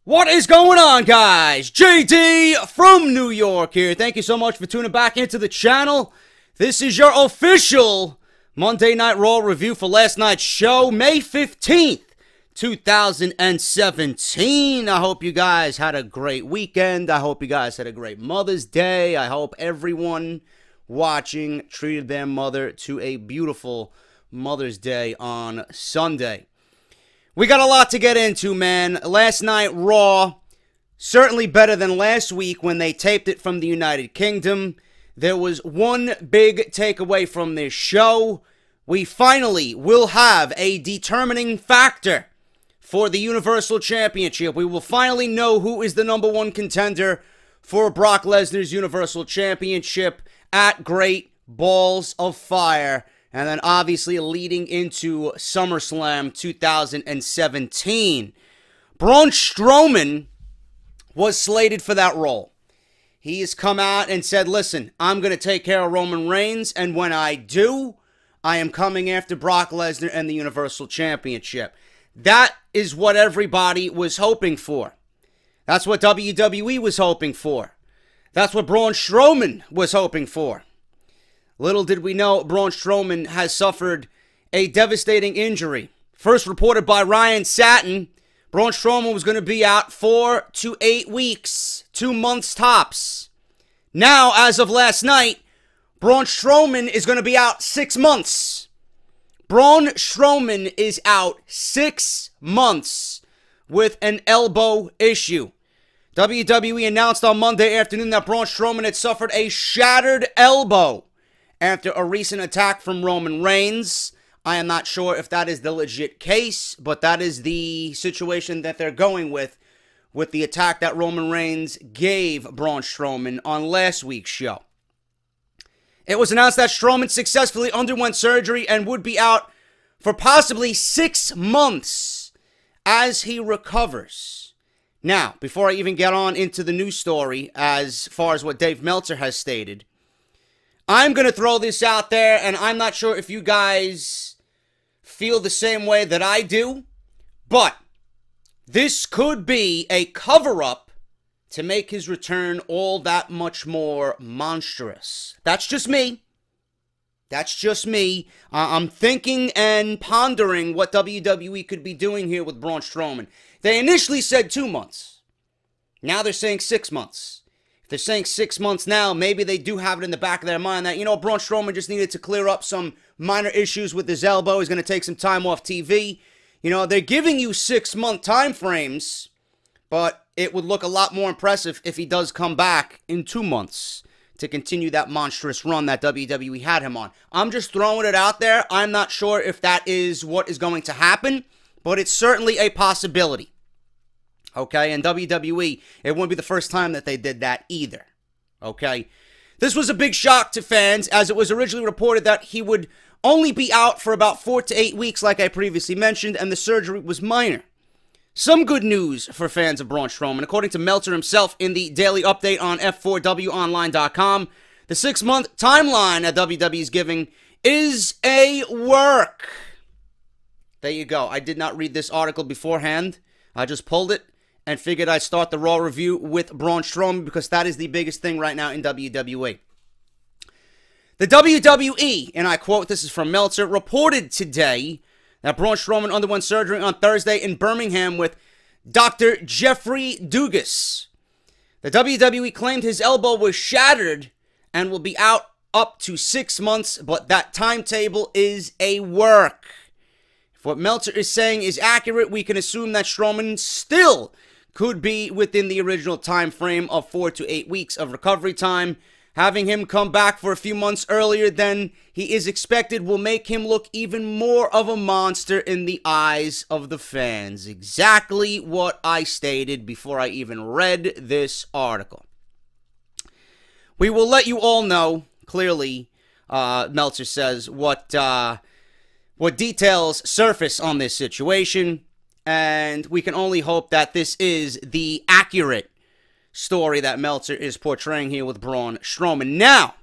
What is going on, guys? JD from New York here. Thank you so much for tuning back into the channel. This is your official Monday Night Raw review for last night's show, May 15th, 2017. I hope you guys had a great weekend. I hope you guys had a great Mother's Day. I hope everyone watching treated their mother to a beautiful Mother's Day on Sunday. We got a lot to get into, man. Last night, Raw, certainly better than last week when they taped it from the United Kingdom. There was one big takeaway from this show. We finally will have a determining factor for the Universal Championship. We will finally know who is the #1 contender for Brock Lesnar's Universal Championship at Great Balls of Fire. And then obviously leading into SummerSlam 2017. Braun Strowman was slated for that role. He has come out and said, listen, I'm going to take care of Roman Reigns, and when I do, I am coming after Brock Lesnar and the Universal Championship. That is what everybody was hoping for. That's what WWE was hoping for. That's what Braun Strowman was hoping for. Little did we know, Braun Strowman has suffered a devastating injury. First reported by Ryan Satin, Braun Strowman was going to be out 4 to 8 weeks, 2 months tops. Now, as of last night, Braun Strowman is going to be out 6 months. Braun Strowman is out 6 months with an elbow issue. WWE announced on Monday afternoon that Braun Strowman had suffered a shattered elbow after a recent attack from Roman Reigns. I am not sure if that is the legit case, but that is the situation that they're going with the attack that Roman Reigns gave Braun Strowman on last week's show. It was announced that Strowman successfully underwent surgery and would be out for possibly 6 months as he recovers. Now, before I even get on into the news story, as far as what Dave Meltzer has stated, I'm going to throw this out there, and I'm not sure if you guys feel the same way that I do, but this could be a cover-up to make his return all that much more monstrous. That's just me. That's just me. I'm thinking and pondering what WWE could be doing here with Braun Strowman. They initially said 2 months. Now they're saying 6 months. They're saying 6 months now. Maybe they do have it in the back of their mind that, you know, Braun Strowman just needed to clear up some minor issues with his elbow. He's going to take some time off TV. You know, they're giving you 6-month time frames, but it would look a lot more impressive if he does come back in 2 months to continue that monstrous run that WWE had him on. I'm just throwing it out there. I'm not sure if that is what is going to happen, but it's certainly a possibility. Okay, and WWE, it wouldn't be the first time that they did that either. Okay, this was a big shock to fans, as it was originally reported that he would only be out for about 4 to 8 weeks, like I previously mentioned, and the surgery was minor. Some good news for fans of Braun Strowman. According to Meltzer himself in the daily update on F4WOnline.com, the 6-month timeline that WWE is giving is a work. There you go. I did not read this article beforehand. I just pulled it and figured I'd start the Raw review with Braun Strowman because that is the biggest thing right now in WWE. The WWE, and I quote, this is from Meltzer, reported today that Braun Strowman underwent surgery on Thursday in Birmingham with Dr. Jeffrey Dugas. The WWE claimed his elbow was shattered and will be out up to 6 months, but that timetable is a work. If what Meltzer is saying is accurate, we can assume that Strowman still could be within the original time frame of 4 to 8 weeks of recovery time. Having him come back for a few months earlier than he is expected will make him look even more of a monster in the eyes of the fans. Exactly what I stated before I even read this article. We will let you all know, clearly, Meltzer says, what details surface on this situation. And we can only hope that this is the accurate story that Meltzer is portraying here with Braun Strowman. Now,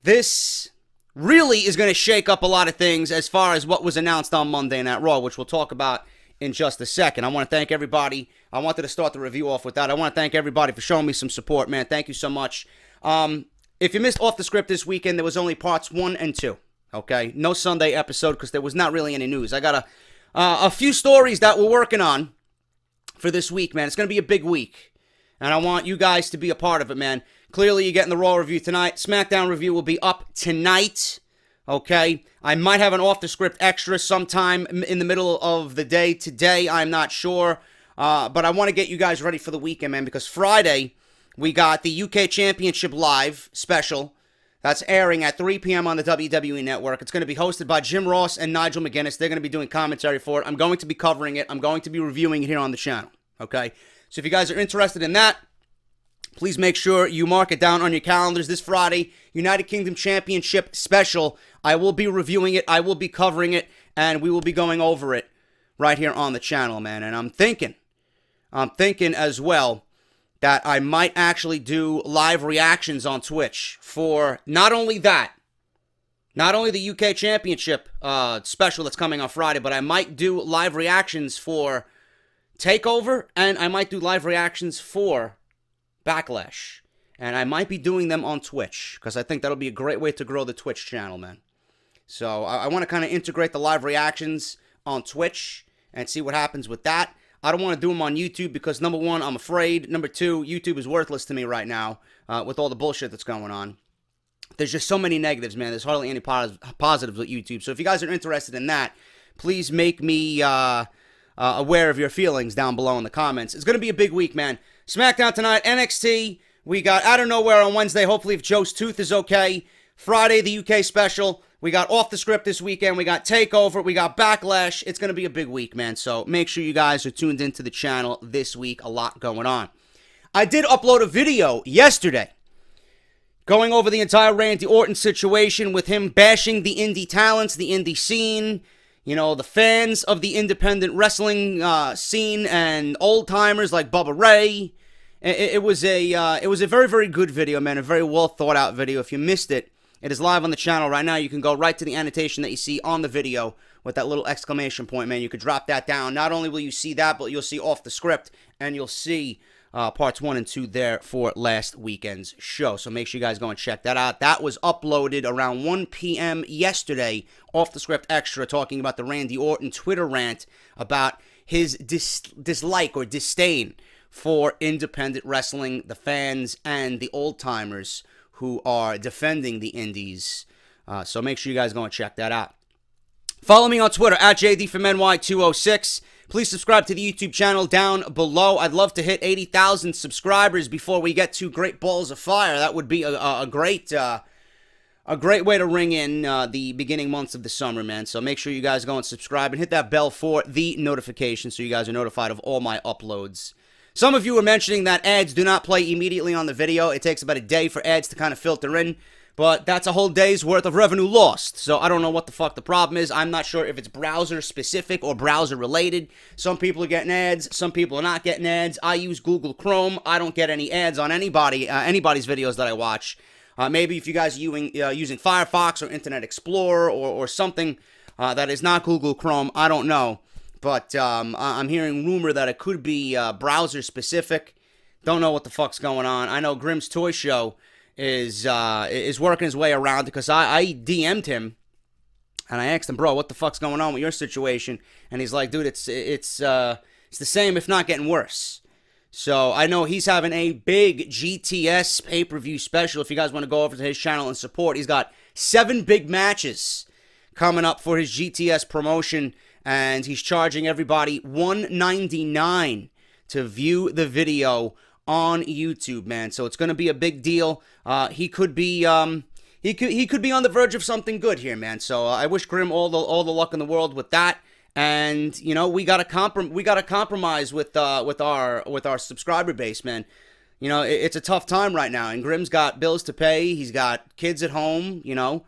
this really is going to shake up a lot of things as far as what was announced on Monday Night Raw, which we'll talk about in just a second. I want to thank everybody. I wanted to start the review off with that. I want to thank everybody for showing me some support, man. Thank you so much. If you missed Off the Script this weekend, there was only parts 1 and 2. Okay? No Sunday episode because there was not really any news. I got a few stories that we're working on for this week, man. It's going to be a big week. And I want you guys to be a part of it, man. Clearly, you're getting the Raw review tonight. SmackDown review will be up tonight. Okay? I might have an off-the-script extra sometime in the middle of the day today. I'm not sure. But I want to get you guys ready for the weekend, man, because Friday, we got the UK Championship Live special. That's airing at 3 p.m. on the WWE Network. It's going to be hosted by Jim Ross and Nigel McGuinness. They're going to be doing commentary for it. I'm going to be covering it. I'm going to be reviewing it here on the channel. Okay? So if you guys are interested in that, please make sure you mark it down on your calendars. This Friday, United Kingdom Championship special. I will be reviewing it. I will be covering it. And we will be going over it right here on the channel, man. And I'm thinking as well that I might actually do live reactions on Twitch for not only that, not only the UK Championship special that's coming on Friday, but I might do live reactions for TakeOver, and I might do live reactions for Backlash. And I might be doing them on Twitch, because I think that'll be a great way to grow the Twitch channel, man. So I want to kind of integrate the live reactions on Twitch and see what happens with that. I don't want to do them on YouTube because, number one, I'm afraid. Number two, YouTube is worthless to me right now with all the bullshit that's going on. There's just so many negatives, man. There's hardly any positives with YouTube. So if you guys are interested in that, please make me aware of your feelings down below in the comments. It's going to be a big week, man. SmackDown tonight, NXT. We got Out of Nowhere on Wednesday. Hopefully if Joe's tooth is okay. Friday, the UK special. We got Off the Script this weekend. We got TakeOver. We got Backlash. It's going to be a big week, man. So make sure you guys are tuned into the channel this week. A lot going on. I did upload a video yesterday going over the entire Randy Orton situation with him bashing the indie talents, the indie scene, you know, the fans of the independent wrestling scene and old-timers like Bubba Ray. It was a very, very good video, man. A very well thought out video. If you missed it, it is live on the channel right now. You can go right to the annotation that you see on the video with that little exclamation point, man. You could drop that down. Not only will you see that, but you'll see Off the Script, and you'll see parts 1 and 2 there for last weekend's show. So make sure you guys go and check that out. That was uploaded around 1 p.m. yesterday, Off the Script Extra, talking about the Randy Orton Twitter rant about his dislike or disdain for independent wrestling, the fans, and the old-timers who are defending the indies. So make sure you guys go and check that out. Follow me on Twitter, at JDFROMNY206. Please subscribe to the YouTube channel down below. I'd love to hit 80,000 subscribers before we get to Great Balls of Fire. That would be a great way to ring in the beginning months of the summer, man. So make sure you guys go and subscribe and hit that bell for the notification so you guys are notified of all my uploads. Some of you were mentioning that ads do not play immediately on the video. It takes about a day for ads to kind of filter in. But that's a whole day's worth of revenue lost. So I don't know what the fuck the problem is. I'm not sure if it's browser specific or browser related. Some people are getting ads. Some people are not getting ads. I use Google Chrome. I don't get any ads on anybody's videos that I watch. Maybe if you guys are using Firefox or Internet Explorer or something that is not Google Chrome, I don't know. But I'm hearing rumor that it could be browser specific. Don't know what the fuck's going on. I know Grimm's Toy Show is working his way around because I DM'd him and I asked him, bro, what the fuck's going on with your situation? And he's like, dude, it's the same, if not getting worse. So I know he's having a big GTS pay-per-view special. If you guys want to go over to his channel and support, he's got 7 big matches coming up for his GTS promotion, and he's charging everybody $1.99 to view the video on YouTube, man. So it's going to be a big deal. He could be he could be on the verge of something good here, man. So I wish Grimm all the luck in the world with that. And you know, we got to compromise with our subscriber base, man. You know, it's a tough time right now, and Grimm's got bills to pay. He's got kids at home, you know,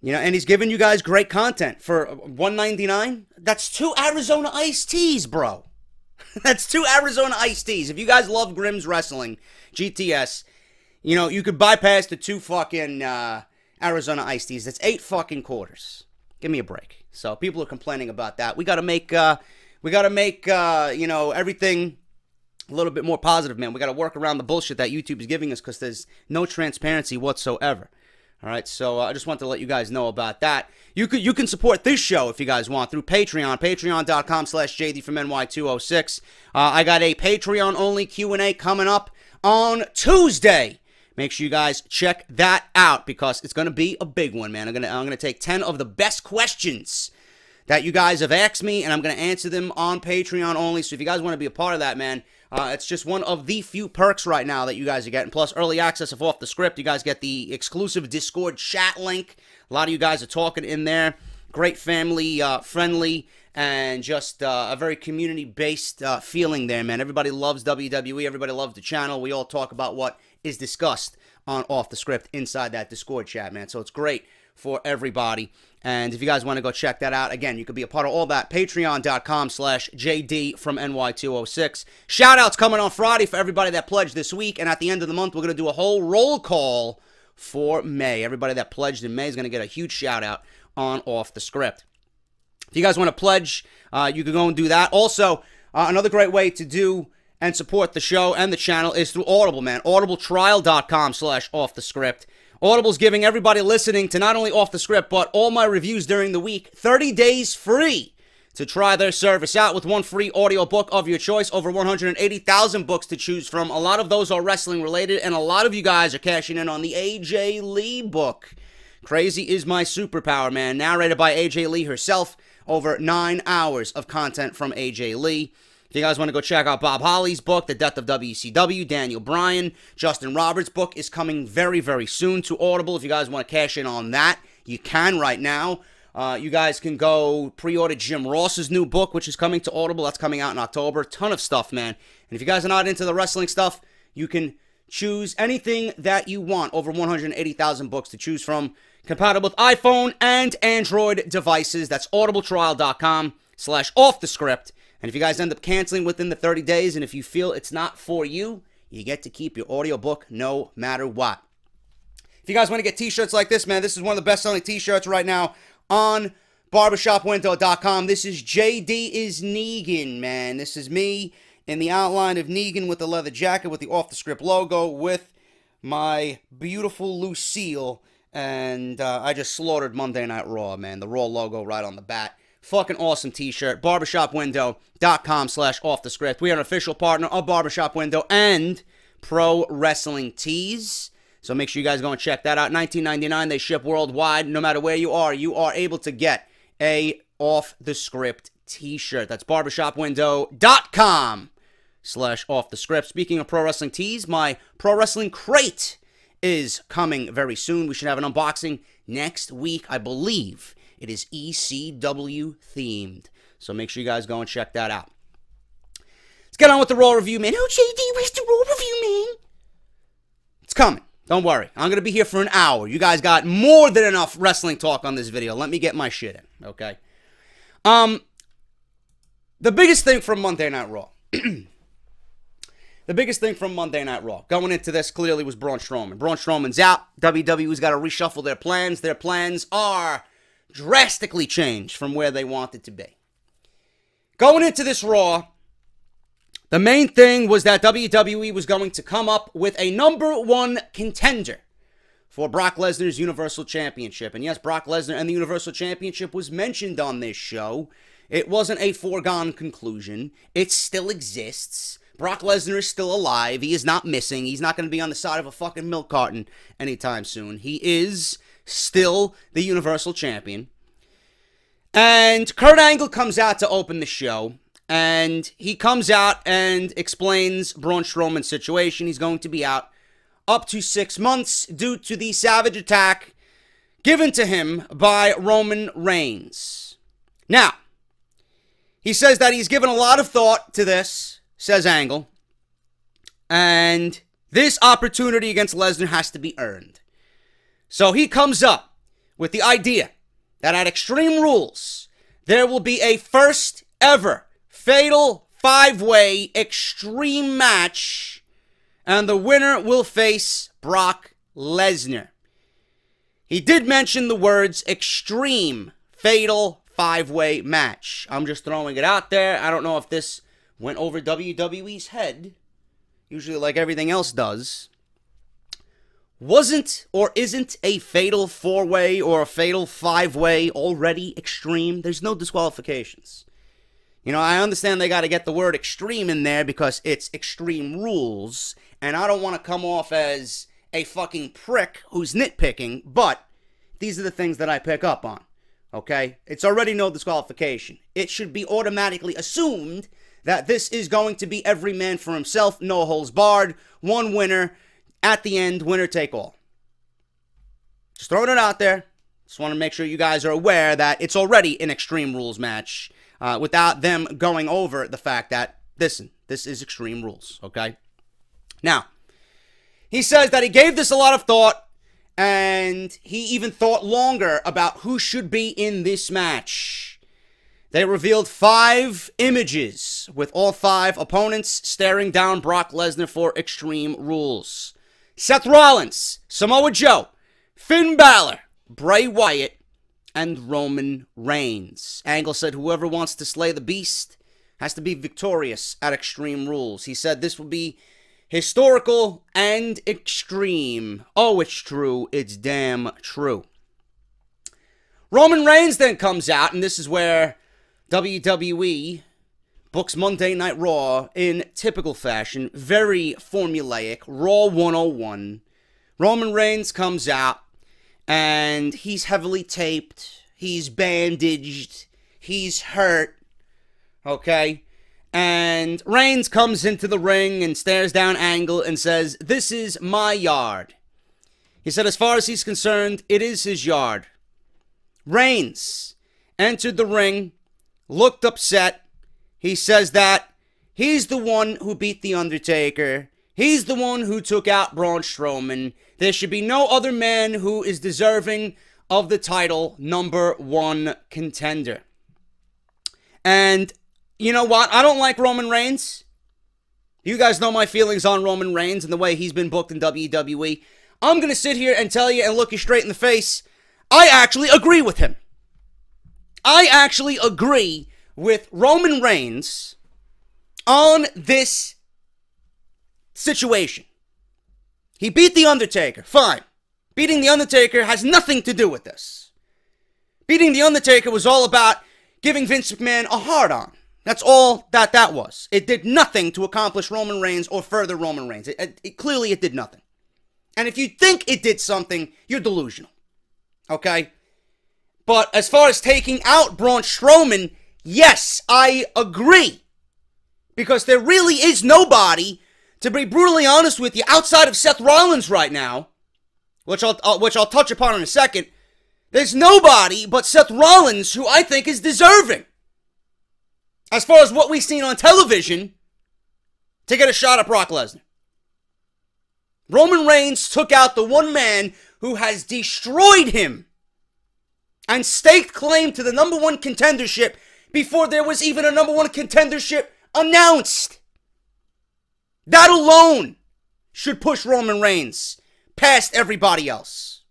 and he's giving you guys great content for $1.99. That's 2 Arizona iced teas, bro. That's 2 Arizona iced teas. If you guys love Grimm's Wrestling, GTS, you know, you could bypass the 2 fucking Arizona iced teas. That's 8 fucking quarters. Give me a break. So people are complaining about that. We got to make We got to make, you know, everything a little bit more positive, man. We got to work around the bullshit that YouTube is giving us because there's no transparency whatsoever. All right, so I just want to let you guys know about that. You can support this show if you guys want through Patreon, patreon.com/JD206. I got a Patreon-only Q&A coming up on Tuesday. Make sure you guys check that out because it's going to be a big one, man. I'm gonna take 10 of the best questions that you guys have asked me, and I'm going to answer them on Patreon only. So if you guys want to be a part of that, man, it's just one of the few perks right now that you guys are getting. Plus, early access of Off the Script. You guys get the exclusive Discord chat link. A lot of you guys are talking in there. Great family friendly and just a very community-based feeling there, man. Everybody loves WWE. Everybody loves the channel. We all talk about what is discussed on Off the Script inside that Discord chat, man. So it's great for everybody. And if you guys want to go check that out, again, you could be a part of all that. Patreon.com/JD206. Shout-outs coming on Friday for everybody that pledged this week. And at the end of the month, we're going to do a whole roll call for May. Everybody that pledged in May is going to get a huge shout-out on Off the Script. If you guys want to pledge, you can go and do that. Also, another great way to do and support the show and the channel is through Audible, man. audibletrial.com/offthescript. Audible's giving everybody listening to not only Off the Script, but all my reviews during the week, 30 days free to try their service out with one free audiobook of your choice. Over 180,000 books to choose from. A lot of those are wrestling related, and a lot of you guys are cashing in on the AJ Lee book. Crazy is My Superpower, man. Narrated by AJ Lee herself. Over 9 hours of content from AJ Lee. If you guys want to go check out Bob Holly's book, The Death of WCW, Daniel Bryan, Justin Roberts' book is coming very, very soon to Audible. If you guys want to cash in on that, you can right now. You guys can go pre-order Jim Ross's new book, which is coming to Audible. That's coming out in October. Ton of stuff, man. And if you guys are not into the wrestling stuff, you can choose anything that you want. Over 180,000 books to choose from. Compatible with iPhone and Android devices. That's audibletrial.com/offthescript. And if you guys end up canceling within the 30 days, and if you feel it's not for you, you get to keep your audiobook no matter what. If you guys want to get t-shirts like this, man, this is one of the best-selling t-shirts right now on barbershopwindow.com. This is JD is Negan, man. This is me in the outline of Negan with the leather jacket with the Off the Script logo with my beautiful Lucille. And I just slaughtered Monday Night Raw, man. The Raw logo right on the bat. Fucking awesome t-shirt. Barbershopwindow.com/offthescript. We are an official partner of Barbershop Window and Pro Wrestling Tees. So make sure you guys go and check that out. $19.99. They ship worldwide. No matter where you are able to get a Off the Script t-shirt. That's barbershopwindow.com/offthescript. Speaking of Pro Wrestling Tees, my Pro Wrestling Crate is coming very soon. We should have an unboxing next week, I believe. It is ECW themed. So make sure you guys go and check that out. Let's get on with the Raw review, man. Oh, JD, where's the Raw review, man? It's coming. Don't worry. I'm going to be here for an hour. You guys got more than enough wrestling talk on this video. Let me get my shit in, okay? The biggest thing from Monday Night Raw. The biggest thing from Monday Night Raw, going into this, clearly was Braun Strowman. Braun Strowman's out. WWE's got to reshuffle their plans. Their plans are drastically changed from where they wanted to be. Going into this Raw, the main thing was that WWE was going to come up with a #1 contender for Brock Lesnar's Universal Championship. And yes, Brock Lesnar and the Universal Championship was mentioned on this show. It wasn't a foregone conclusion. It still exists. Brock Lesnar is still alive. He is not missing. He's not going to be on the side of a fucking milk carton anytime soon. He is still the Universal Champion. And Kurt Angle comes out to open the show. And he comes out and explains Braun Strowman's situation. He's going to be out up to 6 months due to the savage attack given to him by Roman Reigns. Now, he says that he's given a lot of thought to this, says Angle. And this opportunity against Lesnar has to be earned. So he comes up with the idea that at Extreme Rules, there will be a first ever Fatal 5-Way Extreme match, and the winner will face Brock Lesnar. He did mention the words Extreme Fatal 5-way match. I'm just throwing it out there. I don't know if this went over WWE's head, usually like everything else does. Wasn't or isn't a fatal 4-way or a fatal 5-way already extreme? There's no disqualifications. You know, I understand they got to get the word extreme in there because it's Extreme Rules, and I don't want to come off as a fucking prick who's nitpicking, but these are the things that I pick up on, okay? It's already no disqualification. It should be automatically assumed that this is going to be every man for himself, no holds barred, one winner. At the end, winner take all. Just throwing it out there. Just want to make sure you guys are aware that it's already an Extreme Rules match without them going over the fact that, listen, this is Extreme Rules, okay? Now, he says that he gave this a lot of thought, and he even thought longer about who should be in this match. They revealed 5 images with all 5 opponents staring down Brock Lesnar for Extreme Rules. Seth Rollins, Samoa Joe, Finn Balor, Bray Wyatt, and Roman Reigns. Angle said whoever wants to slay the beast has to be victorious at Extreme Rules. He said this will be historical and extreme. Oh, it's true. It's damn true. Roman Reigns then comes out, and this is where WWE books Monday Night Raw in typical fashion, very formulaic, Raw 101. Roman Reigns comes out, and he's heavily taped, he's bandaged, he's hurt, okay? And Reigns comes into the ring and stares down Angle and says, "This is my yard." He said as far as he's concerned, it is his yard. Reigns entered the ring, looked upset. He says that he's the one who beat The Undertaker. He's the one who took out Braun Strowman. There should be no other man who is deserving of the title #1 contender. And you know what? I don't like Roman Reigns. You guys know my feelings on Roman Reigns and the way he's been booked in WWE. I'm going to sit here and tell you and look you straight in the face, I actually agree with him. I actually agree with Roman Reigns on this situation. He beat The Undertaker. Fine. Beating The Undertaker has nothing to do with this. Beating The Undertaker was all about giving Vince McMahon a hard-on. That's all that was. It did nothing to accomplish Roman Reigns or further Roman Reigns. Clearly, it did nothing. And if you think it did something, you're delusional. Okay? But as far as taking out Braun Strowman, yes, I agree. Because there really is nobody, to be brutally honest with you, outside of Seth Rollins right now, which I'll touch upon in a second. There's nobody but Seth Rollins who I think is deserving, as far as what we've seen on television, to get a shot at Brock Lesnar. Roman Reigns took out the one man who has destroyed him and staked claim to the #1 contendership before there was even a #1 contendership announced. That alone should push Roman Reigns past everybody else.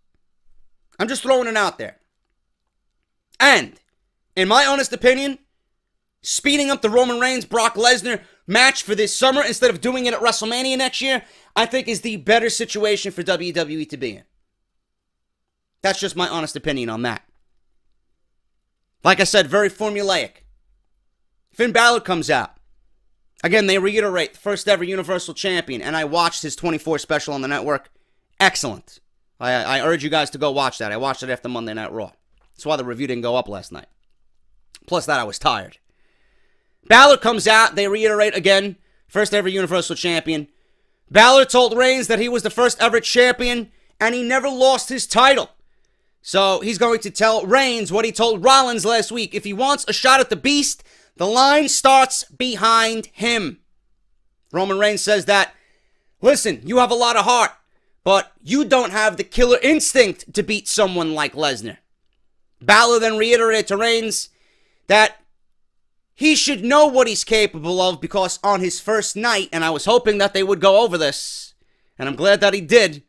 I'm just throwing it out there. And, in my honest opinion, speeding up the Roman Reigns-Brock Lesnar match for this summer instead of doing it at WrestleMania next year, I think is the better situation for WWE to be in. That's just my honest opinion on that. Like I said, very formulaic. Finn Balor comes out. Again, they reiterate the first ever Universal Champion, and I watched his 24 special on the network. Excellent. I urge you guys to go watch that. I watched it after Monday Night Raw. That's why the review didn't go up last night. Plus that, I was tired. Balor comes out. They reiterate again, first ever Universal Champion. Balor told Reigns that he was the first ever champion, and he never lost his title. So he's going to tell Reigns what he told Rollins last week. If he wants a shot at the Beast, the line starts behind him. Roman Reigns says that, listen, you have a lot of heart, but you don't have the killer instinct to beat someone like Lesnar. Balor then reiterated to Reigns that he should know what he's capable of because on his first night, and I was hoping that they would go over this, and I'm glad that he did,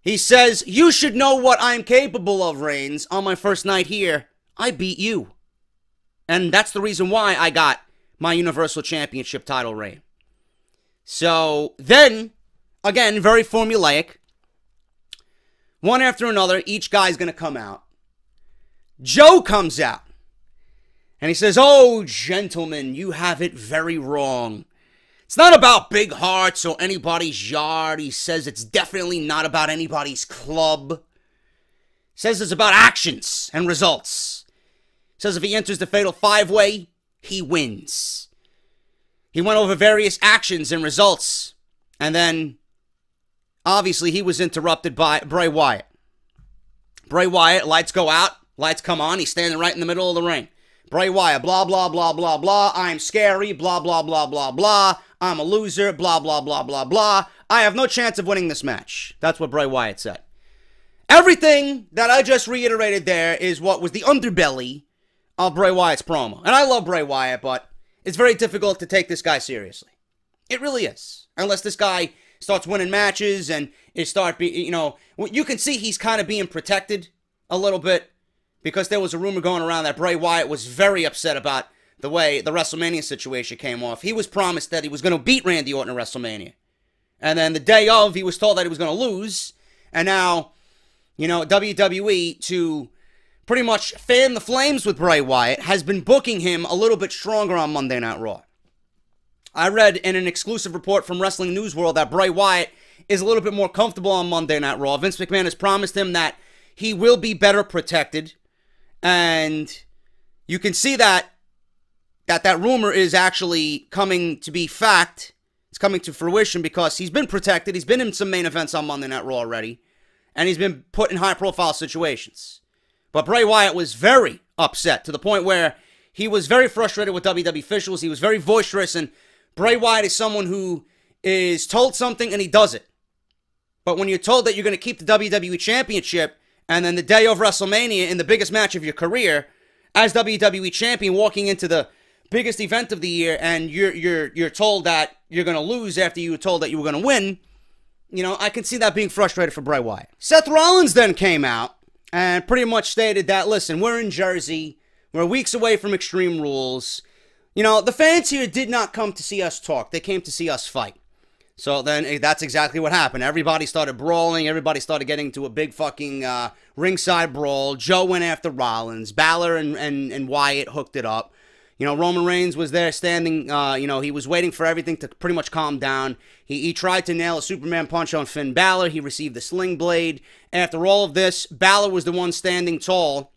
he says, you should know what I'm capable of, Reigns. On my first night here, I beat you. And that's the reason why I got my Universal Championship title reign. So then, again, very formulaic. One after another, each guy's going to come out. Joe comes out. And he says, "Oh, gentlemen, you have it very wrong. It's not about big hearts or anybody's yard." He says it's definitely not about anybody's club. He says it's about actions and results. He says if he enters the Fatal 5-Way, he wins. He went over various actions and results. And then, obviously, he was interrupted by Bray Wyatt. Bray Wyatt, lights go out, lights come on. He's standing right in the middle of the ring. Bray Wyatt, blah, blah, blah, blah, blah. I'm scary, blah, blah, blah, blah, blah. I'm a loser, blah, blah, blah, blah, blah. I have no chance of winning this match. That's what Bray Wyatt said. Everything that I just reiterated there is what was the underbelly of Bray Wyatt's promo. And I love Bray Wyatt, but it's very difficult to take this guy seriously. It really is. Unless this guy starts winning matches and you can see he's kind of being protected a little bit. Because there was a rumor going around that Bray Wyatt was very upset about the way the WrestleMania situation came off. He was promised that he was going to beat Randy Orton at WrestleMania. And then the day of, he was told that he was going to lose. And now, WWE, to pretty much fan the flames with Bray Wyatt, has been booking him a little bit stronger on Monday Night Raw. I read in an exclusive report from Wrestling News World that Bray Wyatt is a little bit more comfortable on Monday Night Raw. Vince McMahon has promised him that he will be better protected. And you can see that rumor is actually coming to be fact. It's coming to fruition because he's been protected. He's been in some main events on Monday Night Raw already. And he's been put in high-profile situations. But Bray Wyatt was very upset to the point where he was very frustrated with WWE officials. He was very boisterous. And Bray Wyatt is someone who is told something and he does it. But when you're told that you're going to keep the WWE Championship, and then the day of WrestleMania in the biggest match of your career, as WWE Champion walking into the biggest event of the year, and you're told that you're going to lose after you were told that you were going to win, I can see that being frustrated for Bray Wyatt. Seth Rollins then came out and pretty much stated that, listen, we're in Jersey. We're weeks away from Extreme Rules. The fans here did not come to see us talk. They came to see us fight. So then that's exactly what happened. Everybody started brawling. Everybody started getting into a big fucking ringside brawl. Joe went after Rollins. Balor and Wyatt hooked it up. Roman Reigns was there standing. He was waiting for everything to pretty much calm down. He tried to nail a Superman punch on Finn Balor. He received the sling blade. After all of this, Balor was the one standing tall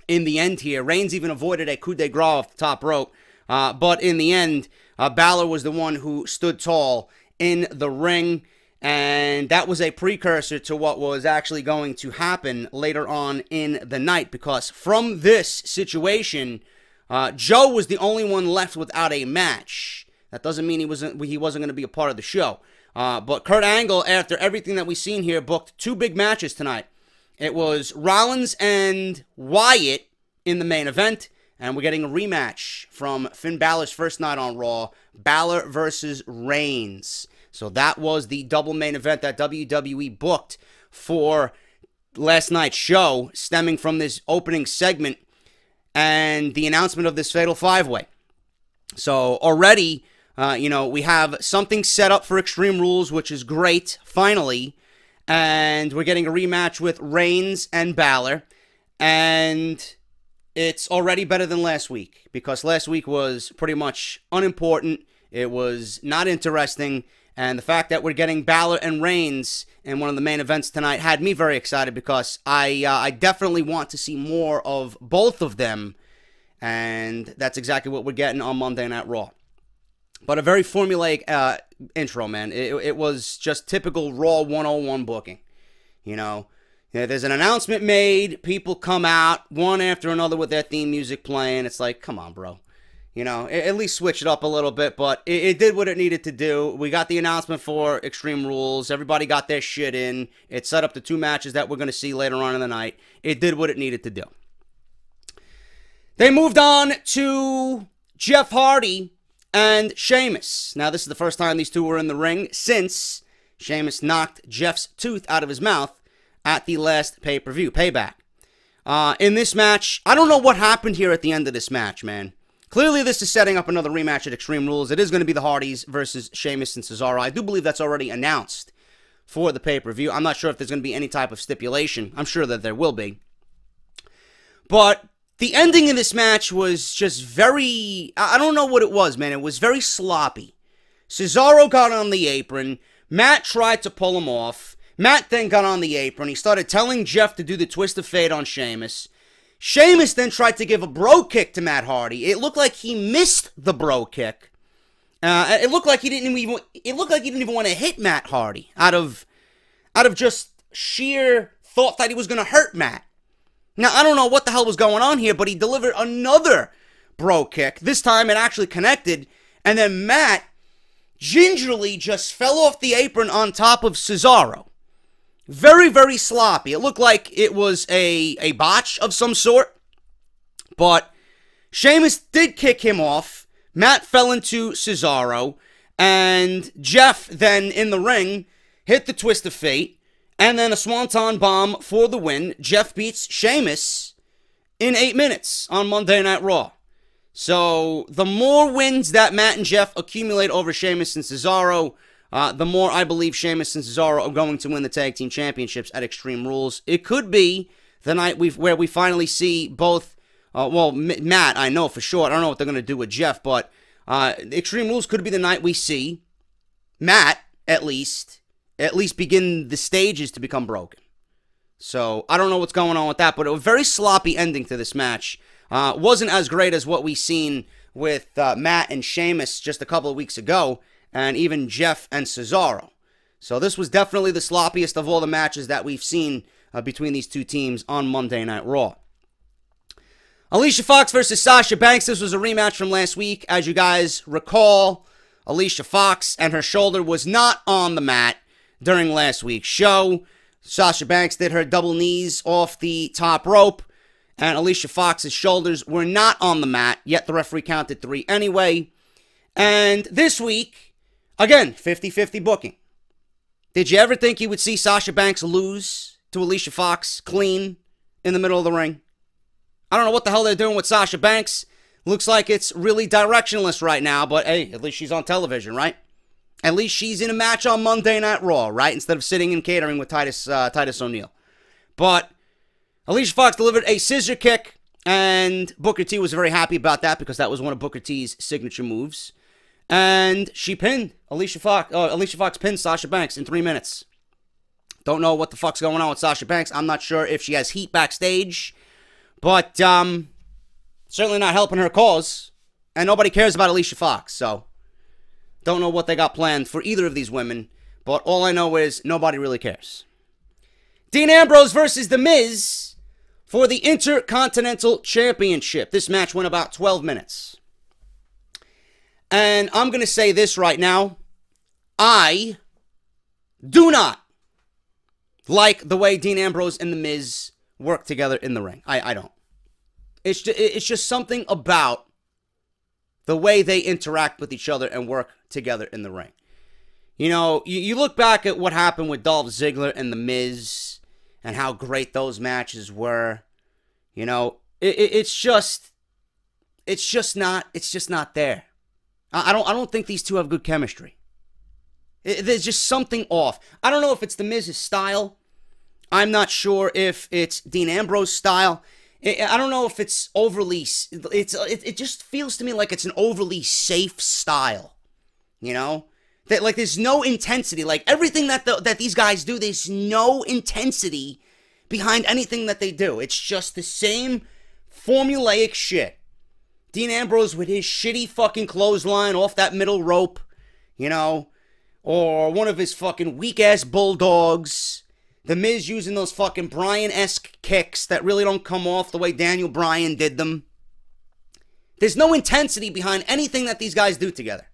in the end here. Reigns even avoided a coup de grace off the top rope. But in the end, Balor was the one who stood tall in the ring, and that was a precursor to what was actually going to happen later on in the night, because from this situation, Joe was the only one left without a match. That doesn't mean he wasn't going to be a part of the show. But Kurt Angle, after everything that we've seen here, booked two big matches tonight. It was Rollins and Wyatt in the main event, and we're getting a rematch from Finn Balor's first night on Raw, Balor versus Reigns. So that was the double main event that WWE booked for last night's show, stemming from this opening segment and the announcement of this Fatal 5-Way. So already, we have something set up for Extreme Rules, which is great, finally. And we're getting a rematch with Reigns and Balor. And it's already better than last week, because last week was pretty much unimportant. It was not interesting. And the fact that we're getting Balor and Reigns in one of the main events tonight had me very excited, because I definitely want to see more of both of them. And that's exactly what we're getting on Monday Night Raw. But a very formulaic intro, man. It was just typical Raw 101 booking. There's an announcement made. People come out one after another with their theme music playing. It's like, come on, bro. At least switch it up a little bit. But it did what it needed to do. We got the announcement for Extreme Rules. Everybody got their shit in. It set up the two matches that we're going to see later on in the night. It did what it needed to do. They moved on to Jeff Hardee and Sheamus. Now, this is the first time these two were in the ring since Sheamus knocked Jeff's tooth out of his mouth at the last pay-per-view, Payback. in this match. I don't know what happened here at the end of this match, man. Clearly, this is setting up another rematch at Extreme Rules. It is going to be the Hardys versus Sheamus and Cesaro. I do believe that's already announced for the pay-per-view. I'm not sure if there's going to be any type of stipulation. I'm sure that there will be. But the ending of this match was just very... I don't know what it was, man. It was very sloppy. Cesaro got on the apron. Matt tried to pull him off. Matt then got on the apron. He started telling Jeff to do the twist of fate on Sheamus. Sheamus then tried to give a bro kick to Matt Hardy. It looked like he missed the bro kick. It looked like he didn't even want to hit Matt Hardy out of just sheer thought that he was going to hurt Matt. Now, I don't know what the hell was going on here, but he delivered another bro kick. This time it actually connected, and then Matt gingerly just fell off the apron on top of Cesaro. Very, very sloppy. It looked like it was a botch of some sort. But Sheamus did kick him off. Matt fell into Cesaro. And Jeff then in the ring hit the twist of fate. And then a swanton bomb for the win. Jeff beats Sheamus in 8 minutes on Monday Night Raw. So the more wins that Matt and Jeff accumulate over Sheamus and Cesaro, the more I believe Sheamus and Cesaro are going to win the Tag Team Championships at Extreme Rules. It could be the night where we finally see both, Matt, I know for sure. I don't know what they're going to do with Jeff, but Extreme Rules could be the night we see Matt, at least begin the stages to become broken. So I don't know what's going on with that, but a very sloppy ending to this match. Wasn't as great as what we seen with Matt and Sheamus just a couple of weeks ago, and even Jeff and Cesaro. So this was definitely the sloppiest of all the matches that we've seen between these two teams on Monday Night Raw. Alicia Fox versus Sasha Banks. This was a rematch from last week. As you guys recall, Alicia Fox and her shoulder was not on the mat during last week's show. Sasha Banks did her double knees off the top rope, and Alicia Fox's shoulders were not on the mat, yet the referee counted 3 anyway. And this week, again, 50-50 booking. Did you ever think you would see Sasha Banks lose to Alicia Fox clean in the middle of the ring? I don't know what the hell they're doing with Sasha Banks. Looks like it's really directionless right now, but hey, at least she's on television, right? At least she's in a match on Monday Night Raw, right? Instead of sitting and catering with Titus O'Neil. But Alicia Fox delivered a scissor kick, and Booker T was very happy about that because that was one of Booker T's signature moves. And she pinned Alicia Fox. Alicia Fox pinned Sasha Banks in 3 minutes. Don't know what the fuck's going on with Sasha Banks. I'm not sure if she has heat backstage, but certainly not helping her cause. And nobody cares about Alicia Fox, so don't know what they got planned for either of these women. But all I know is nobody really cares. Dean Ambrose versus The Miz for the Intercontinental Championship. This match went about 12 minutes. And I'm going to say this right now. I do not like the way Dean Ambrose and The Miz work together in the ring. I don't. It's just something about the way they interact with each other and work together in the ring. You know, you look back at what happened with Dolph Ziggler and The Miz and how great those matches were. You know, it's just not there. I don't think these two have good chemistry. There's just something off. I don't know if it's The Miz's style. I'm not sure if it's Dean Ambrose's style. I don't know if it's overly... It just feels to me like it's an overly safe style. You know? That, like, there's no intensity. Like, everything that these guys do, there's no intensity behind anything that they do. It's just the same formulaic shit. Dean Ambrose with his shitty fucking clothesline off that middle rope, you know, or one of his fucking weak-ass bulldogs. The Miz using those fucking Bryan-esque kicks that really don't come off the way Daniel Bryan did them. There's no intensity behind anything that these guys do together.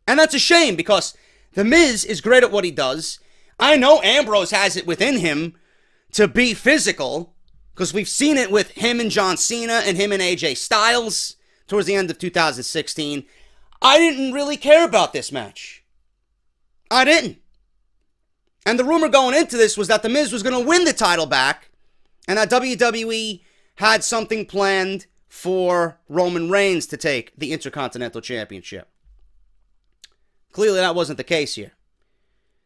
And that's a shame because The Miz is great at what he does. I know Ambrose has it within him to be physical, because we've seen it with him and John Cena and him and AJ Styles towards the end of 2016. I didn't really care about this match. I didn't. And the rumor going into this was that The Miz was going to win the title back and that WWE had something planned for Roman Reigns to take the Intercontinental Championship. Clearly, that wasn't the case here.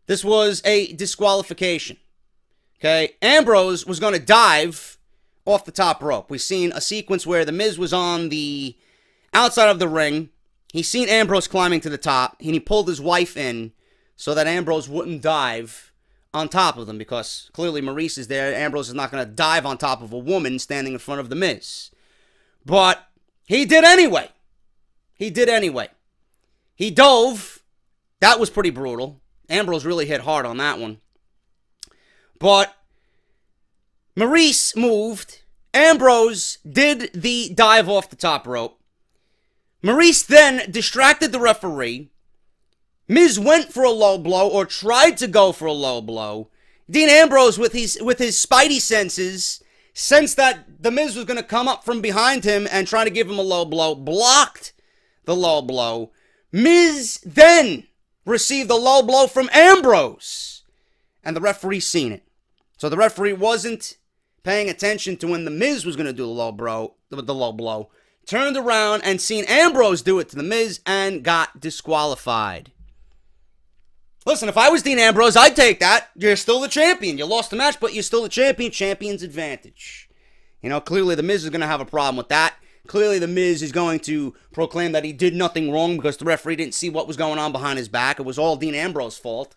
This was a disqualification. Okay, Ambrose was going to dive off the top rope. We've seen a sequence where The Miz was on the outside of the ring. He's seen Ambrose climbing to the top, and he pulled his wife in so that Ambrose wouldn't dive on top of them, because clearly Maurice is there. Ambrose is not going to dive on top of a woman standing in front of The Miz. But he did anyway. He did anyway. He dove. That was pretty brutal. Ambrose really hit hard on that one. But Maurice moved. Ambrose did the dive off the top rope. Maurice then distracted the referee. Miz went for a low blow, or tried to go for a low blow. Dean Ambrose, with his spidey senses, sensed that The Miz was going to come up from behind him and try to give him a low blow, blocked the low blow. Miz then received a low blow from Ambrose, and the referee seen it. So the referee wasn't paying attention to when The Miz was going to do the low blow, turned around and seen Ambrose do it to The Miz and got disqualified. Listen, if I was Dean Ambrose, I'd take that. You're still the champion. You lost the match, but you're still the champion. Champion's advantage. You know, clearly The Miz is going to have a problem with that. Clearly The Miz is going to proclaim that he did nothing wrong because the referee didn't see what was going on behind his back. It was all Dean Ambrose's fault.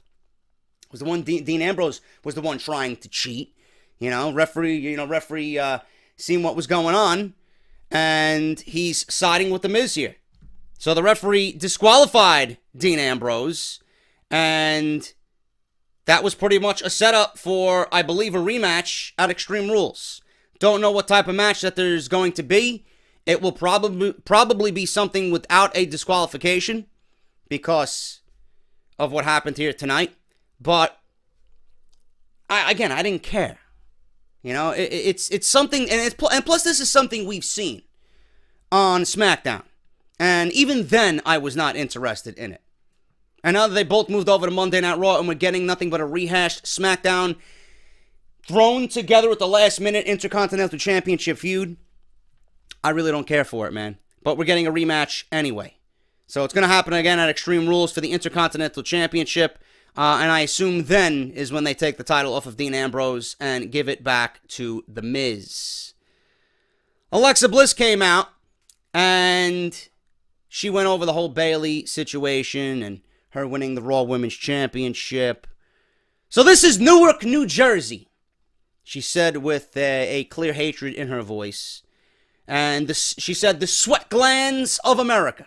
It was the one Dean Ambrose was the one trying to cheat. You know, referee seeing what was going on, and he's siding with The Miz here. So the referee disqualified Dean Ambrose, and that was pretty much a setup for, I believe, a rematch at Extreme Rules. Don't know what type of match that there's going to be. It will probably be something without a disqualification because of what happened here tonight. But I didn't care. You know, it's something, and plus this is something we've seen on SmackDown, and even then I was not interested in it. And now that they both moved over to Monday Night Raw and we're getting nothing but a rehashed SmackDown thrown together with the last minute Intercontinental Championship feud, I really don't care for it, man. But we're getting a rematch anyway. So it's going to happen again at Extreme Rules for the Intercontinental Championship. And I assume then is when they take the title off of Dean Ambrose and give it back to The Miz. Alexa Bliss came out and she went over the whole Bayley situation and her winning the Raw Women's Championship. So this is Newark, New Jersey, she said with a clear hatred in her voice. And she said, the sweat glands of America.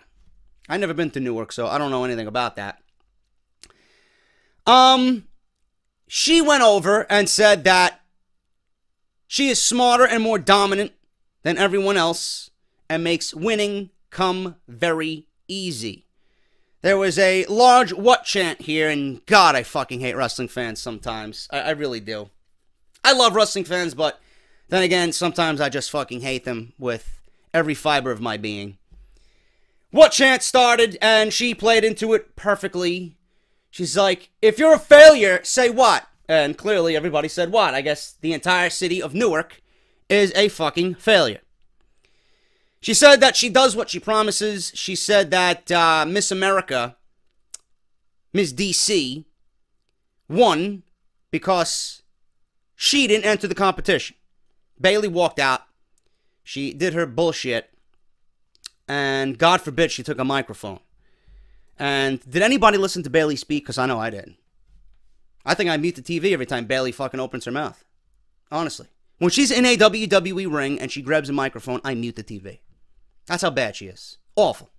I've never been to Newark, so I don't know anything about that. She went over and said that she is smarter and more dominant than everyone else and makes winning come very easy. There was a large what chant here, and God, I fucking hate wrestling fans sometimes. I really do. I love wrestling fans, but then again, sometimes I just fucking hate them with every fiber of my being. What chant started, and she played into it perfectly. She's like, if you're a failure, say what? And clearly everybody said what? I guess the entire city of Newark is a fucking failure. She said that she does what she promises. She said that Miss America, Miss DC, won because she didn't enter the competition. Bayley walked out. She did her bullshit. And God forbid she took a microphone. And did anybody listen to Bayley speak? Because I know I didn't. I think I mute the TV every time Bayley fucking opens her mouth. Honestly. When she's in a WWE ring and she grabs a microphone, I mute the TV. That's how bad she is. Awful.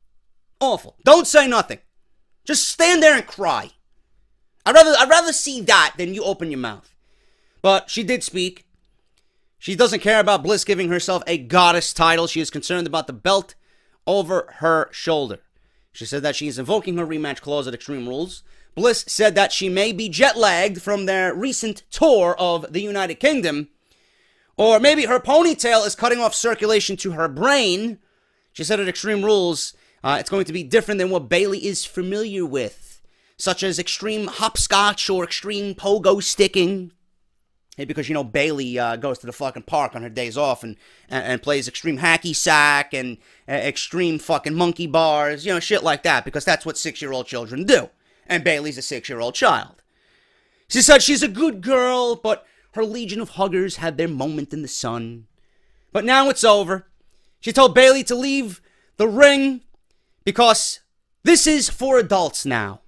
Awful. Don't say nothing. Just stand there and cry. I'd rather see that than you open your mouth. But she did speak. She doesn't care about Bliss giving herself a goddess title. She is concerned about the belt over her shoulder. She said that she is invoking her rematch clause at Extreme Rules. Bliss said that she may be jet-lagged from their recent tour of the United Kingdom. Or maybe her ponytail is cutting off circulation to her brain. She said at Extreme Rules, it's going to be different than what Bayley is familiar with, such as extreme hopscotch or extreme pogo sticking. Because, you know, Bayley goes to the fucking park on her days off and plays extreme hacky sack and extreme fucking monkey bars, you know, shit like that, because that's what 6-year-old children do. And Bayley's a 6-year-old child. She said she's a good girl, but her legion of huggers had their moment in the sun. But now it's over. She told Bayley to leave the ring because this is for adults now.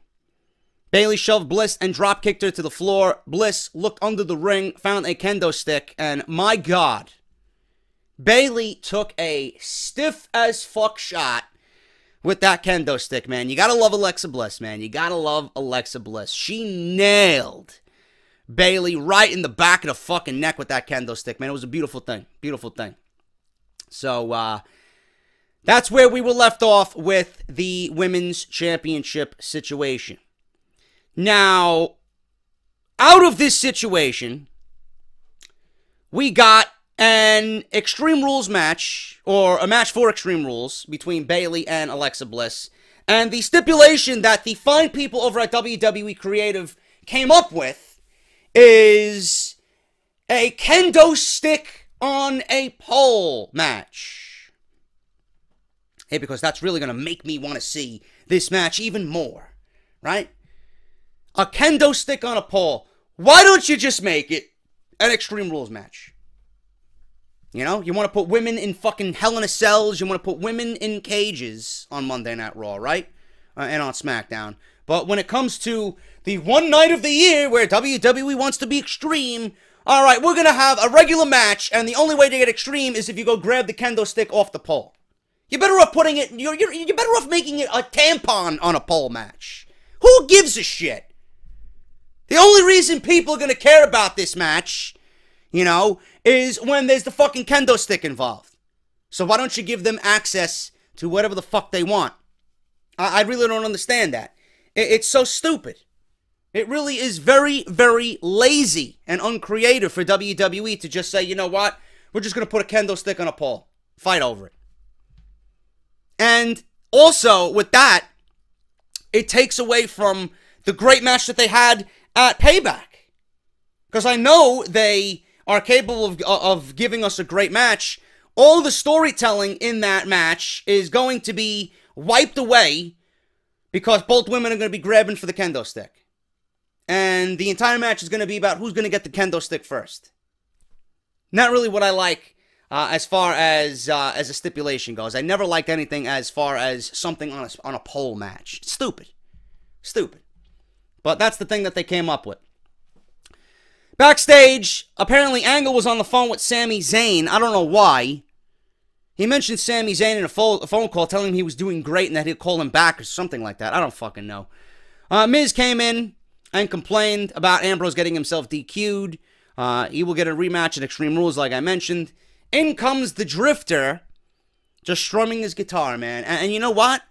Bayley shoved Bliss and drop-kicked her to the floor. Bliss looked under the ring, found a kendo stick, and my God, Bayley took a stiff-as-fuck shot with that kendo stick, man. You gotta love Alexa Bliss, man. You gotta love Alexa Bliss. She nailed Bayley right in the back of the fucking neck with that kendo stick, man. It was a beautiful thing. Beautiful thing. So, that's where we were left off with the Women's Championship situation. Now, out of this situation, we got an Extreme Rules match, or a match for Extreme Rules, between Bayley and Alexa Bliss. And the stipulation that the fine people over at WWE Creative came up with is a kendo stick on a pole match. Hey, because that's really going to make me want to see this match even more, right? A kendo stick on a pole. Why don't you just make it an Extreme Rules match? You know, you want to put women in fucking Hell in a Cells. You want to put women in cages on Monday Night Raw, right? And on SmackDown. But when it comes to the one night of the year where WWE wants to be extreme, all right, we're going to have a regular match, and the only way to get extreme is if you go grab the kendo stick off the pole. You're better off putting it, you're better off making it a tampon on a pole match. Who gives a shit? The only reason people are going to care about this match, you know, is when there's the fucking kendo stick involved. So why don't you give them access to whatever the fuck they want? I really don't understand that. It's so stupid. It really is very, very lazy and uncreative for WWE to just say, you know what? We're just going to put a kendo stick on a pole. Fight over it. And also, with that, it takes away from the great match that they had at Payback. Because I know they are capable of giving us a great match. All the storytelling in that match is going to be wiped away because both women are going to be grabbing for the kendo stick. And the entire match is going to be about who's going to get the kendo stick first. Not really what I like as far as a stipulation goes. I never liked anything as far as something on a pole match. Stupid. Stupid. But that's the thing that they came up with. Backstage, apparently Angle was on the phone with Sami Zayn. I don't know why. He mentioned Sami Zayn in a phone call telling him he was doing great and that he'd call him back or something like that. I don't fucking know. Miz came in and complained about Ambrose getting himself DQ'd. He will get a rematch in Extreme Rules like I mentioned. In comes the Drifter, just strumming his guitar, man. And you know what?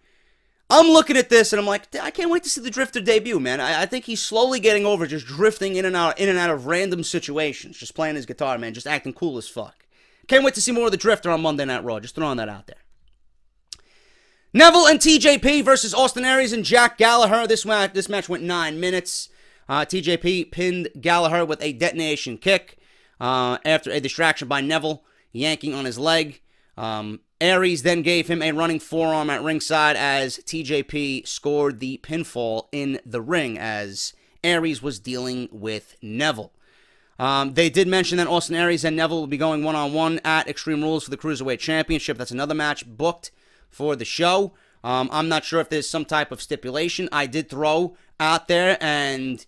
I'm looking at this and I'm like, I can't wait to see the Drifter debut, man. I think he's slowly getting over just drifting in and out of random situations. Just playing his guitar, man. Just acting cool as fuck. Can't wait to see more of the Drifter on Monday Night Raw. Just throwing that out there. Neville and TJP versus Austin Aries and Jack Gallagher. This match went 9 minutes. TJP pinned Gallagher with a detonation kick after a distraction by Neville, yanking on his leg. Aries then gave him a running forearm at ringside as TJP scored the pinfall in the ring as Aries was dealing with Neville. They did mention that Austin Aries and Neville will be going one-on-one at Extreme Rules for the Cruiserweight Championship. That's another match booked for the show. I'm not sure if there's some type of stipulation. I did throw out there and,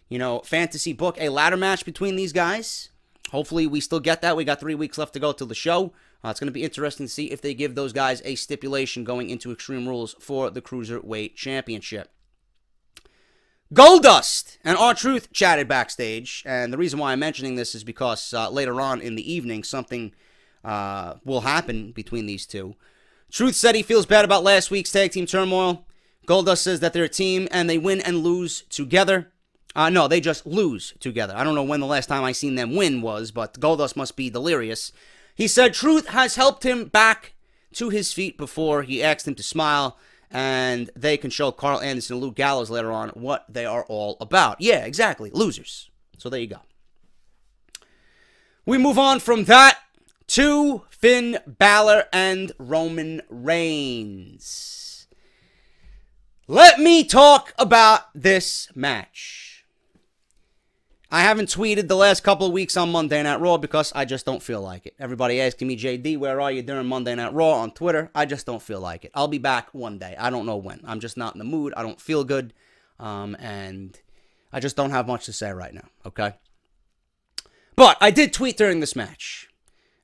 you know, fantasy book a ladder match between these guys. Hopefully we still get that. We got 3 weeks left to go till the show. It's going to be interesting to see if they give those guys a stipulation going into Extreme Rules for the Cruiserweight Championship. Goldust and R-Truth chatted backstage, and the reason why I'm mentioning this is because later on in the evening, something will happen between these two. Truth said he feels bad about last week's tag team turmoil. Goldust says that they're a team and they win and lose together. No, they just lose together. I don't know when the last time I seen them win was, but Goldust must be delirious. He said Truth has helped him back to his feet before. He asked him to smile, and they can show Carl Anderson and Luke Gallows later on what they are all about. Yeah, exactly. Losers. So there you go. We move on from that to Finn Balor and Roman Reigns. Let me talk about this match. I haven't tweeted the last couple of weeks on Monday Night Raw because I just don't feel like it. Everybody asking me, JD, where are you during Monday Night Raw on Twitter? I just don't feel like it. I'll be back one day. I don't know when. I'm just not in the mood. I don't feel good. And I just don't have much to say right now, okay? But I did tweet during this match.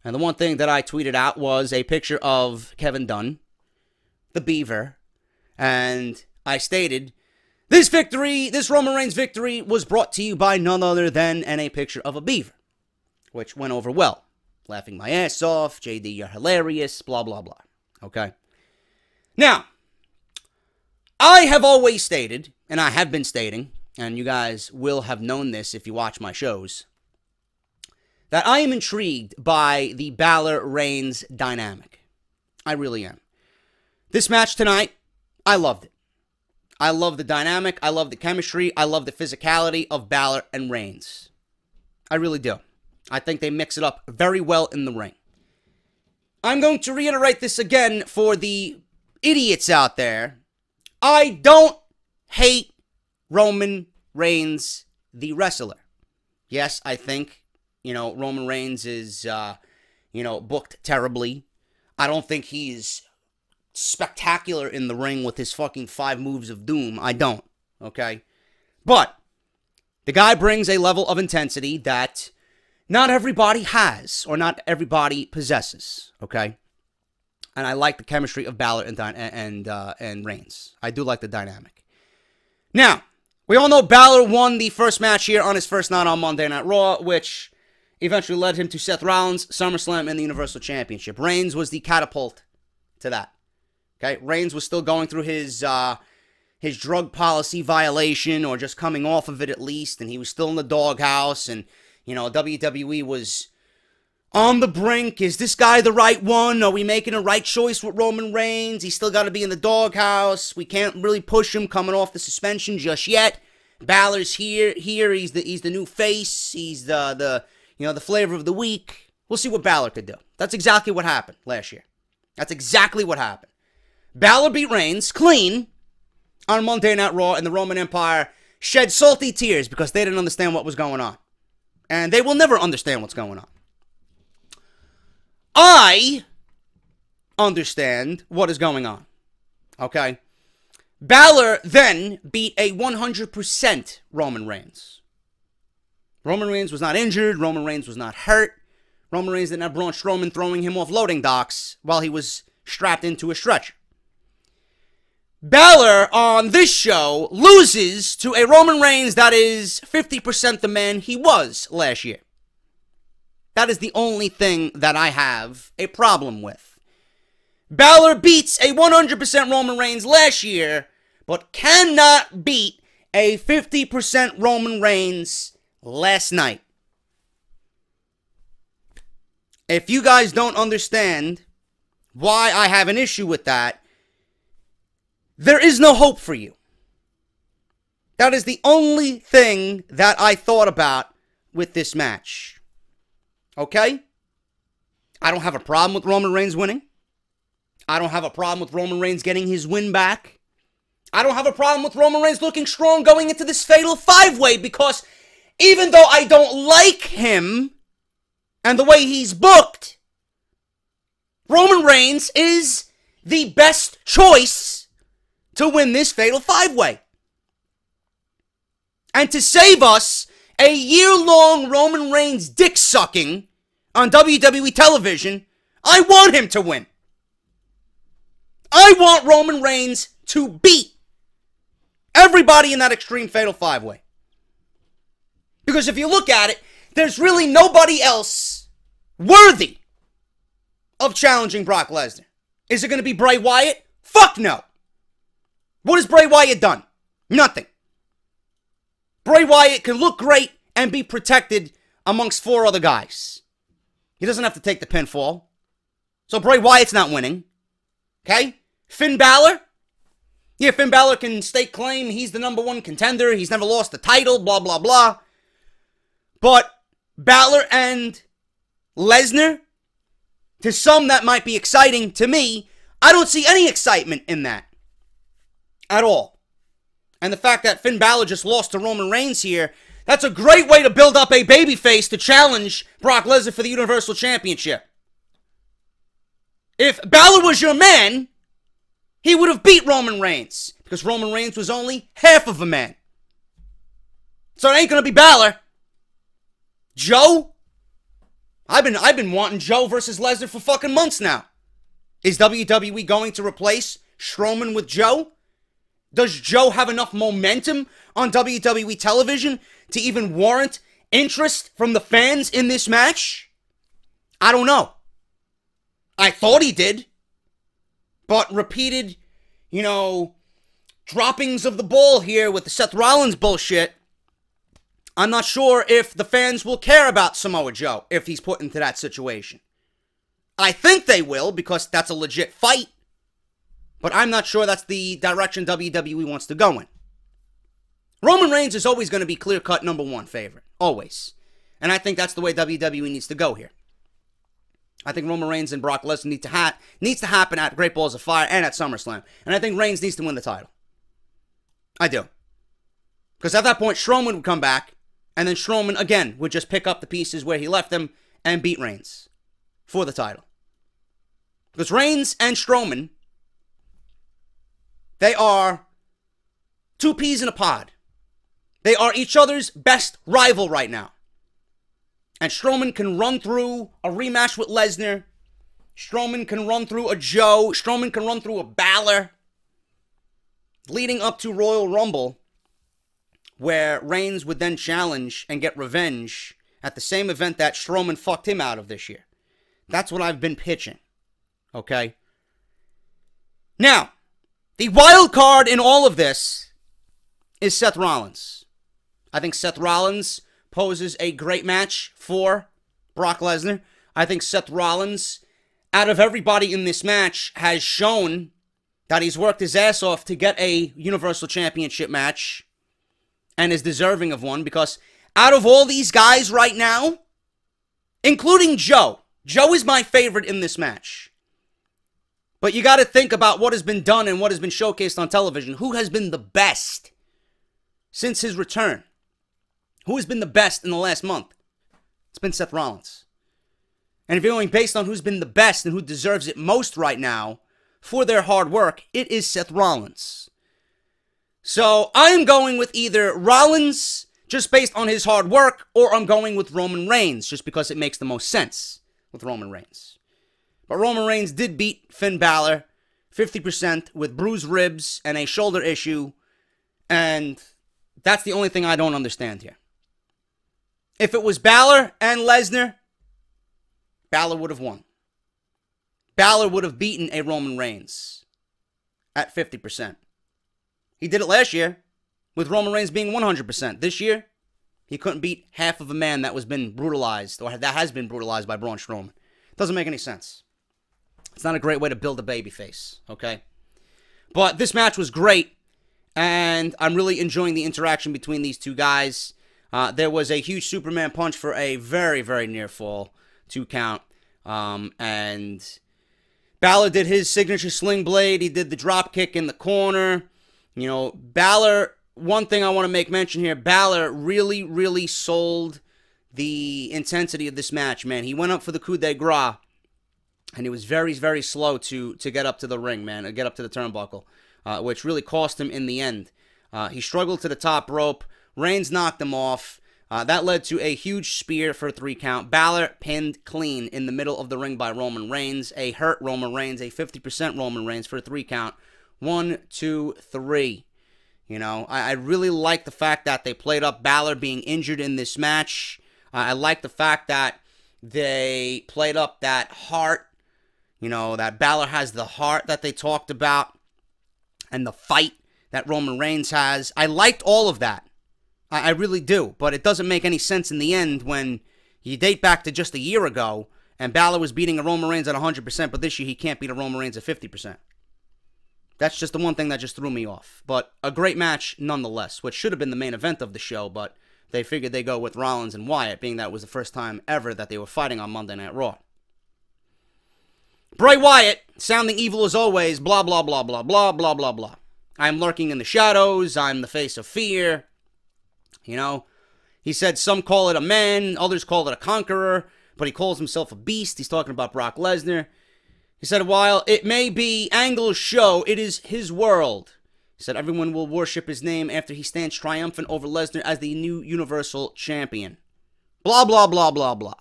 And the one thing that I tweeted out was a picture of Kevin Dunn, the Beaver, and I stated, this Roman Reigns victory was brought to you by none other than a picture of a beaver, which went over well. Laughing my ass off, JD, you're hilarious, blah, blah, blah. Okay? Now, I have always stated, and I have been stating, and you guys will have known this if you watch my shows, that I am intrigued by the Balor-Reigns dynamic. I really am. This match tonight, I loved it. I love the dynamic. I love the chemistry. I love the physicality of Balor and Reigns. I really do. I think they mix it up very well in the ring. I'm going to reiterate this again for the idiots out there. I don't hate Roman Reigns, the wrestler. Yes, I think, Roman Reigns is, booked terribly. I don't think he's spectacular in the ring with his fucking 5 moves of doom. I don't, okay? But the guy brings a level of intensity that not everybody has or not everybody possesses, okay? And I like the chemistry of Balor and Reigns. I do like the dynamic. Now, we all know Balor won the first match here on his first night on Monday Night Raw, which eventually led him to Seth Rollins, SummerSlam, and the Universal Championship. Reigns was the catapult to that. Okay, Reigns was still going through his drug policy violation, or just coming off of it at least, and he was still in the doghouse, and, WWE was on the brink. Is this guy the right one? Are we making a right choice with Roman Reigns? He's still got to be in the doghouse. We can't really push him coming off the suspension just yet. Balor's here. He's the new face. He's the flavor of the week. We'll see what Balor could do. That's exactly what happened last year. That's exactly what happened. Balor beat Reigns clean on Monday Night Raw, and the Roman Empire shed salty tears because they didn't understand what was going on. And they will never understand what's going on. I understand what is going on. Okay? Balor then beat a 100% Roman Reigns. Roman Reigns was not injured. Roman Reigns was not hurt. Roman Reigns didn't have Braun Strowman throwing him off loading docks while he was strapped into a stretcher. Balor on this show loses to a Roman Reigns that is 50% the man he was last year. That is the only thing that I have a problem with. Balor beats a 100% Roman Reigns last year, but cannot beat a 50% Roman Reigns last night. If you guys don't understand why I have an issue with that, there is no hope for you. That is the only thing that I thought about with this match. Okay? I don't have a problem with Roman Reigns winning. I don't have a problem with Roman Reigns getting his win back. I don't have a problem with Roman Reigns looking strong going into this fatal 5-way, because even though I don't like him and the way he's booked, Roman Reigns is the best choice to win this fatal 5-way. And to save us a year-long Roman Reigns dick-sucking on WWE television, I want him to win. I want Roman Reigns to beat everybody in that Extreme Fatal 5-way. Because if you look at it, there's really nobody else worthy of challenging Brock Lesnar. Is it going to be Bray Wyatt? Fuck no. What has Bray Wyatt done? Nothing. Bray Wyatt can look great and be protected amongst 4 other guys. He doesn't have to take the pinfall. So Bray Wyatt's not winning. Okay? Finn Balor? Yeah, Finn Balor can stake claim. He's the #1 contender. He's never lost the title, blah, blah, blah. But Balor and Lesnar, to some that might be exciting. To me, I don't see any excitement in that at all. And the fact that Finn Balor just lost to Roman Reigns here, that's a great way to build up a babyface to challenge Brock Lesnar for the Universal Championship. If Balor was your man, he would have beat Roman Reigns, because Roman Reigns was only half of a man. So it ain't gonna be Balor. Joe? I've been wanting Joe versus Lesnar for fucking months now. Is WWE going to replace Strowman with Joe? Does Joe have enough momentum on WWE television to even warrant interest from the fans in this match? I don't know. I thought he did. But repeated, droppings of the ball here with the Seth Rollins bullshit, I'm not sure if the fans will care about Samoa Joe if he's put into that situation. I think they will, because that's a legit fight. But I'm not sure that's the direction WWE wants to go in. Roman Reigns is always going to be clear-cut number one favorite. Always. And I think that's the way WWE needs to go here. I think Roman Reigns and Brock Lesnar needs to happen at Great Balls of Fire and at SummerSlam. And I think Reigns needs to win the title. I do. Because at that point, Strowman would come back, and then Strowman, again, would just pick up the pieces where he left them and beat Reigns for the title. Because Reigns and Strowman, they are two peas in a pod. They are each other's best rival right now. And Strowman can run through a rematch with Lesnar. Strowman can run through a Joe. Strowman can run through a Balor. Leading up to Royal Rumble, where Reigns would then challenge and get revenge at the same event that Strowman fucked him out of this year. That's what I've been pitching. Okay? Now, the wild card in all of this is Seth Rollins. I think Seth Rollins poses a great match for Brock Lesnar. I think Seth Rollins, out of everybody in this match, has shown that he's worked his ass off to get a Universal Championship match and is deserving of one, because out of all these guys right now, including Joe is my favorite in this match. But you got to think about what has been done and what has been showcased on television. Who has been the best since his return? Who has been the best in the last month? It's been Seth Rollins. And if you're going based on who's been the best and who deserves it most right now for their hard work, it is Seth Rollins. So I am going with either Rollins, just based on his hard work, or I'm going with Roman Reigns, just because it makes the most sense with Roman Reigns. But Roman Reigns did beat Finn Balor 50% with bruised ribs and a shoulder issue, and that's the only thing I don't understand here. If it was Balor and Lesnar, Balor would have won. Balor would have beaten a Roman Reigns at 50%. He did it last year with Roman Reigns being 100%. This year, he couldn't beat half of a man that was been brutalized, or that has been brutalized by Braun Strowman. Doesn't make any sense. It's not a great way to build a babyface, okay? But this match was great, and I'm really enjoying the interaction between these two guys. There was a huge Superman punch for a very, very near fall, 2 count. And Balor did his signature sling blade. He did the drop kick in the corner. Balor, one thing I want to make mention here, Balor really, really sold the intensity of this match, man. He went up for the coup de grace, and he was very, very slow to get up to the ring, man, get up to the turnbuckle, which really cost him in the end. He struggled to the top rope. Reigns knocked him off. That led to a huge spear for a 3 count. Balor pinned clean in the middle of the ring by Roman Reigns. A hurt Roman Reigns, a 50% Roman Reigns for a 3 count. 1, 2, 3. I really like the fact that they played up Balor being injured in this match. I like the fact that they played up that heart. That Balor has the heart that they talked about, and the fight that Roman Reigns has. I liked all of that. I really do, but it doesn't make any sense in the end when you date back to just a year ago, and Balor was beating a Roman Reigns at 100%, but this year he can't beat a Roman Reigns at 50%. That's just the one thing that just threw me off. But a great match nonetheless, which should have been the main event of the show, but they figured they'd go with Rollins and Wyatt, being that it was the first time ever that they were fighting on Monday Night Raw. Bray Wyatt, sounding evil as always, blah, blah, blah, blah, blah, blah, blah, blah. I'm lurking in the shadows. I'm the face of fear. You know, he said some call it a man, others call it a conqueror, but he calls himself a beast. He's talking about Brock Lesnar. He said, while it may be Angle's show, it is his world. He said everyone will worship his name after he stands triumphant over Lesnar as the new Universal Champion. Blah, blah, blah, blah, blah.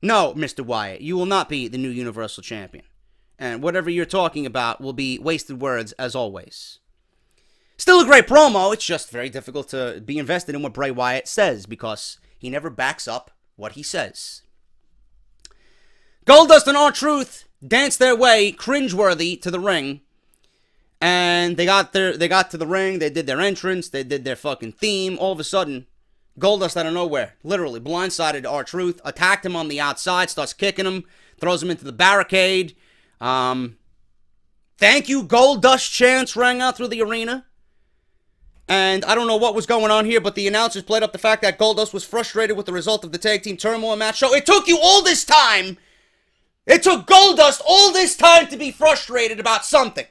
No, Mr. Wyatt, you will not be the new Universal Champion. And whatever you're talking about will be wasted words as always. Still a great promo. It's just very difficult to be invested in what Bray Wyatt says because he never backs up what he says. Goldust and R-Truth danced their way, cringeworthy, to the ring. And they got to the ring, they did their entrance, they did their fucking theme. All of a sudden, Goldust out of nowhere, literally blindsided R-Truth, attacked him on the outside, starts kicking him, throws him into the barricade. Thank you, Goldust chants rang out through the arena. And I don't know what was going on here, but the announcers played up the fact that Goldust was frustrated with the result of the tag team turmoil match. So it took you all this time. It took Goldust all this time to be frustrated about something.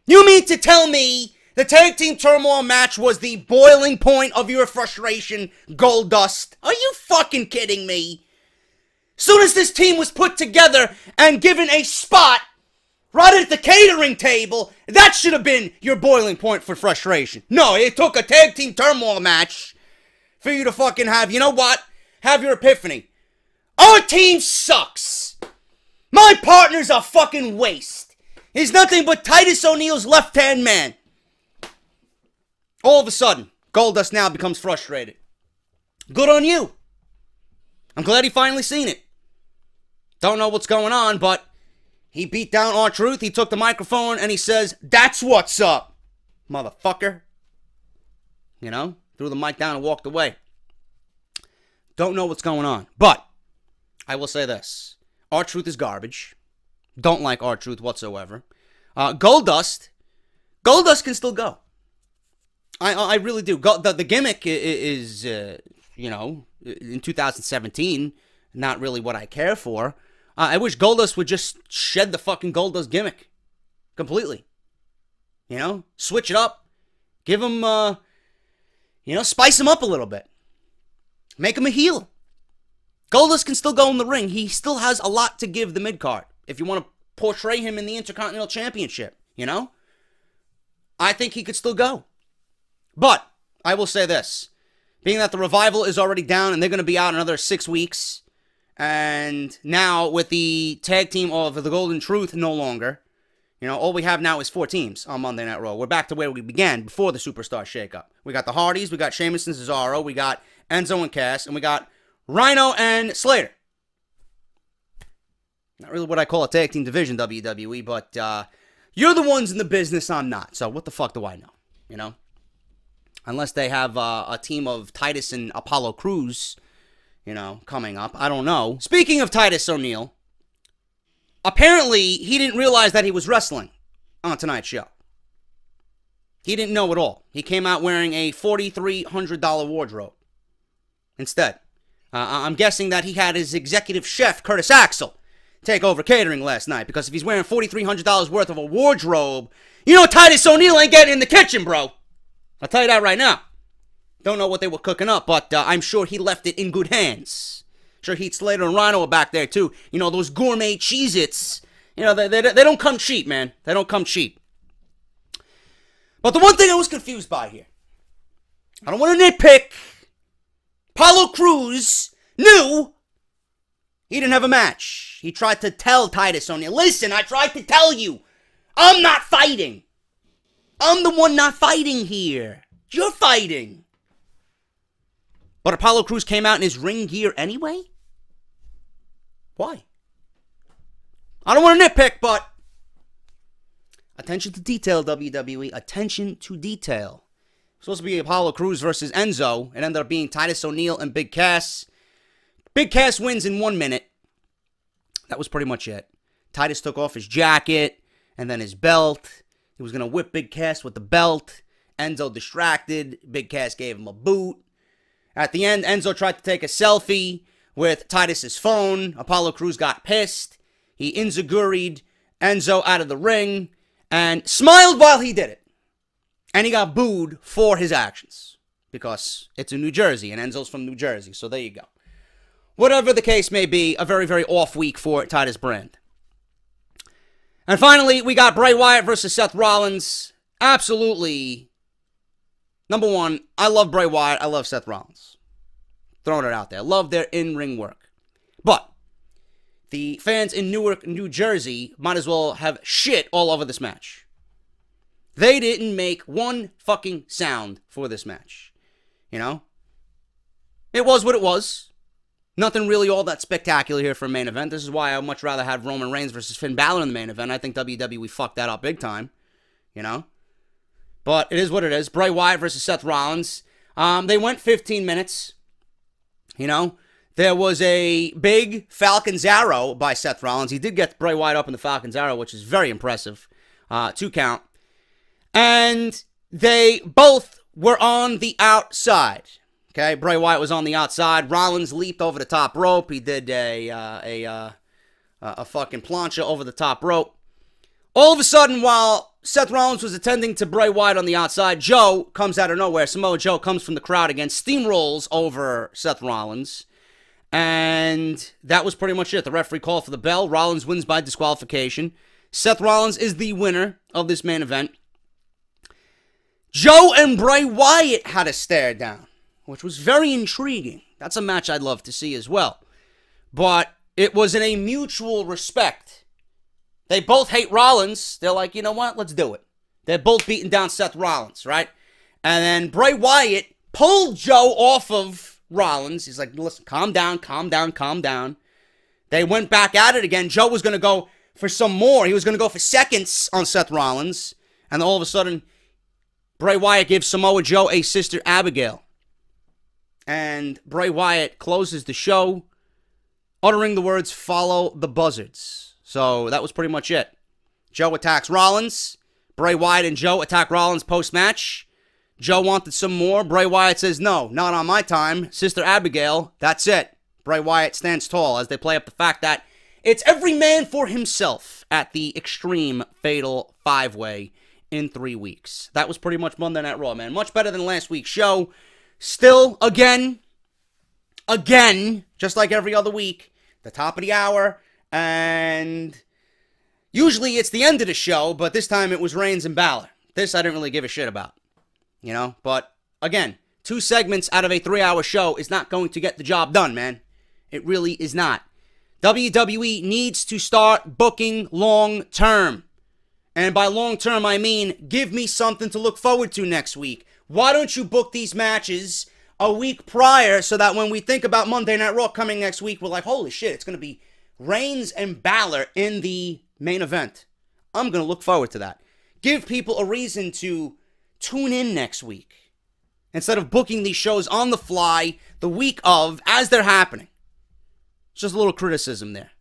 You mean to tell me the tag team turmoil match was the boiling point of your frustration, Goldust? Are you fucking kidding me? Soon as this team was put together and given a spot right at the catering table, that should have been your boiling point for frustration. No, it took a tag team turmoil match for you to fucking have, you know what? Have your epiphany. Our team sucks. My partner's a fucking waste. He's nothing but Titus O'Neil's left-hand man. All of a sudden, Goldust now becomes frustrated. Good on you. I'm glad he finally seen it. Don't know what's going on, but he beat down R-Truth. He took the microphone and he says, "That's what's up, motherfucker." You know, threw the mic down and walked away. Don't know what's going on, but I will say this. R-Truth is garbage. Don't like R-Truth whatsoever. Goldust can still go. I really do. The gimmick is, you know, in 2017, not really what I care for. I wish Goldust would just shed the fucking Goldust gimmick completely. You know, switch it up. Give him, you know, spice him up a little bit. Make him a heel. Goldust can still go in the ring. He still has a lot to give the mid-card. If you want to portray him in the Intercontinental Championship, you know? I think he could still go. But, I will say this. Being that the Revival is already down and they're going to be out another 6 weeks, and now with the tag team of the Golden Truth no longer, you know, all we have now is 4 teams on Monday Night Raw. We're back to where we began before the Superstar Shakeup. We got the Hardees, we got Sheamus and Cesaro, we got Enzo and Cass, and we got Rhino and Slater. Not really what I call a tag team division, WWE, but you're the ones in the business, I'm not. So what the fuck do I know, you know? Unless they have a team of Titus and Apollo Crews, you know, coming up. I don't know. Speaking of Titus O'Neil, apparently he didn't realize that he was wrestling on tonight's show. He didn't know at all. He came out wearing a $4,300 wardrobe instead. I'm guessing that he had his executive chef, Curtis Axel, take over catering last night, because if he's wearing $4,300 worth of a wardrobe, you know Titus O'Neil ain't getting in the kitchen, bro. I'll tell you that right now. Don't know what they were cooking up, but I'm sure he left it in good hands. Sure, Heath Slater and Rhino are back there too. You know, those gourmet Cheez-Its. You know, they don't come cheap, man. They don't come cheap. But the one thing I was confused by here, I don't want to nitpick. Apollo Crews knew he didn't have a match. He tried to tell Titus O'Neil, listen, I tried to tell you, I'm not fighting. I'm the one not fighting here. You're fighting. But Apollo Crews came out in his ring gear anyway? Why? I don't want to nitpick, but attention to detail, WWE. Attention to detail. Supposed to be Apollo Crews versus Enzo. It ended up being Titus O'Neil and Big Cass. Big Cass wins in 1 minute. That was pretty much it. Titus took off his jacket and then his belt. He was going to whip Big Cass with the belt. Enzo distracted. Big Cass gave him a boot. At the end, Enzo tried to take a selfie with Titus's phone. Apollo Crews got pissed. He inzaguri'd Enzo out of the ring and smiled while he did it. And he got booed for his actions because it's in New Jersey and Enzo's from New Jersey. So there you go. Whatever the case may be, a very, very off week for Titus Brand. And finally, we got Bray Wyatt versus Seth Rollins. Absolutely. Number one, I love Bray Wyatt. I love Seth Rollins. Throwing it out there. Love their in-ring work. But the fans in Newark, New Jersey might as well have shit all over this match. They didn't make one fucking sound for this match. You know? It was what it was. Nothing really all that spectacular here for a main event. This is why I would much rather have Roman Reigns versus Finn Balor in the main event. I think WWE fucked that up big time. You know? But it is what it is. Bray Wyatt versus Seth Rollins. They went 15 minutes. You know? There was a big Falcon's Arrow by Seth Rollins. He did get Bray Wyatt up in the Falcon's Arrow, which is very impressive. 2 count. And they both were on the outside. Okay, Bray Wyatt was on the outside. Rollins leaped over the top rope. He did a fucking plancha over the top rope. All of a sudden, while Seth Rollins was attending to Bray Wyatt on the outside, Joe comes out of nowhere. Samoa Joe comes from the crowd again, steamrolls over Seth Rollins. And that was pretty much it. The referee called for the bell. Rollins wins by disqualification. Seth Rollins is the winner of this main event. Joe and Bray Wyatt had a stare down, which was very intriguing. That's a match I'd love to see as well. But it was in a mutual respect. They both hate Rollins. They're like, you know what? Let's do it. They're both beating down Seth Rollins, right? And then Bray Wyatt pulled Joe off of Rollins. He's like, listen, calm down, calm down, calm down. They went back at it again. Joe was going to go for some more. He was going to go for seconds on Seth Rollins. And then all of a sudden, Bray Wyatt gives Samoa Joe a Sister Abigail. And Bray Wyatt closes the show, uttering the words, "Follow the buzzards." So that was pretty much it. Joe attacks Rollins. Bray Wyatt and Joe attack Rollins post-match. Joe wanted some more. Bray Wyatt says, no, not on my time. Sister Abigail, that's it. Bray Wyatt stands tall as they play up the fact that it's every man for himself at the Extreme Fatal 5-Way in 3 weeks. That was pretty much Monday Night Raw, man. Much better than last week's show. Still, again, just like every other week, the top of the hour, and usually it's the end of the show, but this time it was Reigns and Balor. This I didn't really give a shit about, you know? But, again, 2 segments out of a 3-hour show is not going to get the job done, man. It really is not. WWE needs to start booking long-term. And by long-term, I mean, give me something to look forward to next week. Why don't you book these matches a week prior so that when we think about Monday Night Raw coming next week, we're like, holy shit, it's going to be Reigns and Balor in the main event. I'm going to look forward to that. Give people a reason to tune in next week instead of booking these shows on the fly the week of as they're happening. It's just a little criticism there.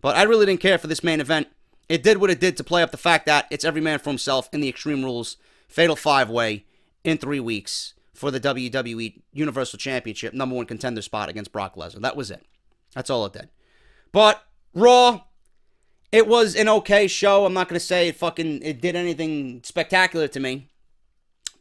But I really didn't care for this main event. It did what it did to play up the fact that it's every man for himself in the Extreme Rules Fatal 5-Way in 3 weeks for the WWE Universal Championship #1 contender spot against Brock Lesnar. That was it. That's all it did. But Raw, it was an okay show. I'm not going to say it did anything spectacular to me.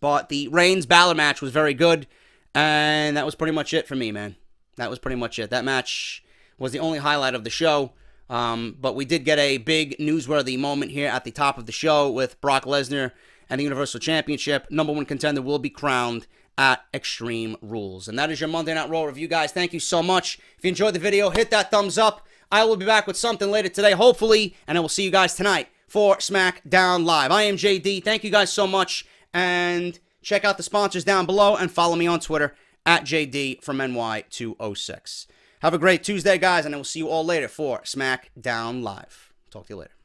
But the Reigns-Balor match was very good. And that was pretty much it for me, man. That was pretty much it. That match was the only highlight of the show. But we did get a big newsworthy moment here at the top of the show with Brock Lesnar and the Universal Championship. #1 contender will be crowned at Extreme Rules. And that is your Monday Night Raw review, guys. Thank you so much. If you enjoyed the video, hit that thumbs up. I will be back with something later today, hopefully. And I will see you guys tonight for SmackDown Live. I am JD. Thank you guys so much. And check out the sponsors down below and follow me on Twitter at JD206. Have a great Tuesday, guys, and I will see you all later for SmackDown Live. Talk to you later.